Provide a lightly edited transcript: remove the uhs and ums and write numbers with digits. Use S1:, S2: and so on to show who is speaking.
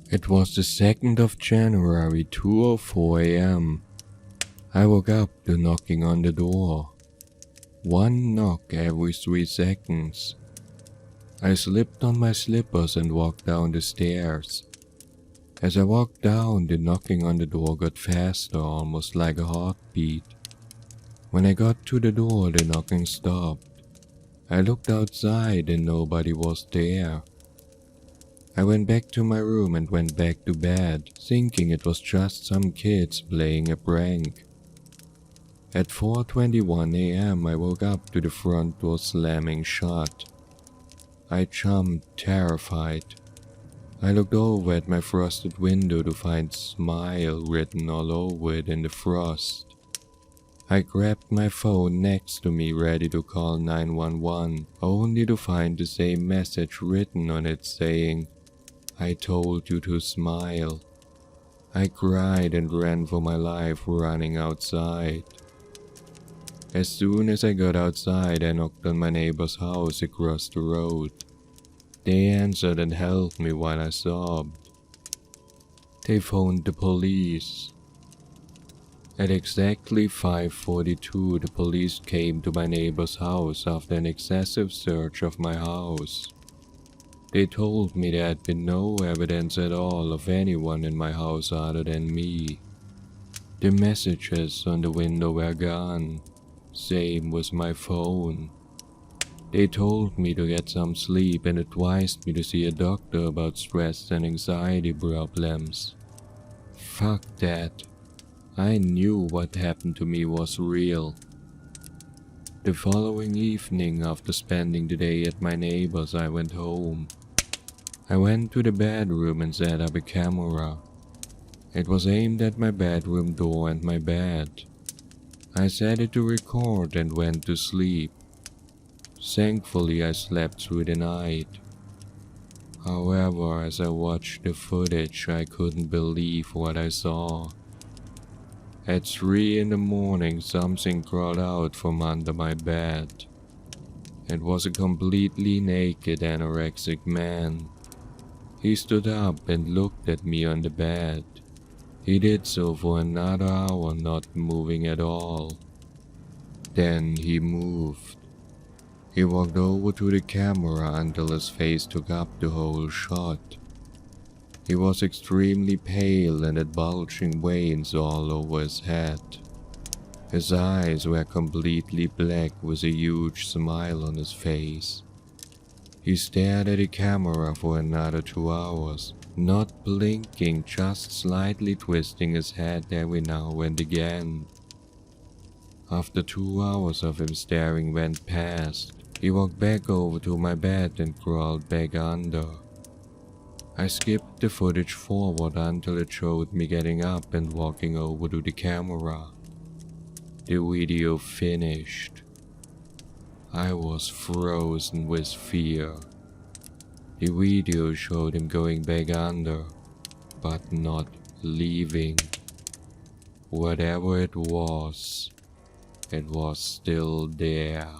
S1: It was the 2nd of January, 2:04 a.m. I woke up to knocking on the door. One knock every 3 seconds. I slipped on my slippers and walked down the stairs. As I walked down, the knocking on the door got faster, almost like a heartbeat. When I got to the door, the knocking stopped. I looked outside and nobody was there. I went back to my room and went back to bed, thinking it was just some kids playing a prank. At 4:21 a.m. I woke up to the front door slamming shut. I jumped, terrified. I looked over at my frosted window to find "Smile" written all over it in the frost. I grabbed my phone next to me ready to call 911, only to find the same message written on it saying, "I told you to smile." I cried and ran for my life, running outside. As soon as I got outside, I knocked on my neighbor's house across the road. They answered and held me while I sobbed. They phoned the police. At exactly 5:42, the police came to my neighbor's house after an excessive search of my house. They told me there had been no evidence at all of anyone in my house other than me. The messages on the window were gone. Same with my phone. They told me to get some sleep and advised me to see a doctor about stress and anxiety problems. Fuck that. I knew what happened to me was real. The following evening, after spending the day at my neighbor's, I went home. I went to the bedroom and set up a camera. It was aimed at my bedroom door and my bed. I set it to record and went to sleep. Thankfully, I slept through the night. However, as I watched the footage, I couldn't believe what I saw. At 3 in the morning, something crawled out from under my bed. It was a completely naked anorexic man. He stood up and looked at me on the bed. He did so for another hour, not moving at all. Then he moved. He walked over to the camera until his face took up the whole shot. He was extremely pale and had bulging veins all over his head. His eyes were completely black with a huge smile on his face. He stared at the camera for another 2 hours, not blinking, just slightly twisting his head every now and again. After 2 hours of him staring went past, he walked back over to my bed and crawled back under. I skipped the footage forward until it showed me getting up and walking over to the camera. The video finished. I was frozen with fear. The video showed him going back under, but not leaving. Whatever it was still there.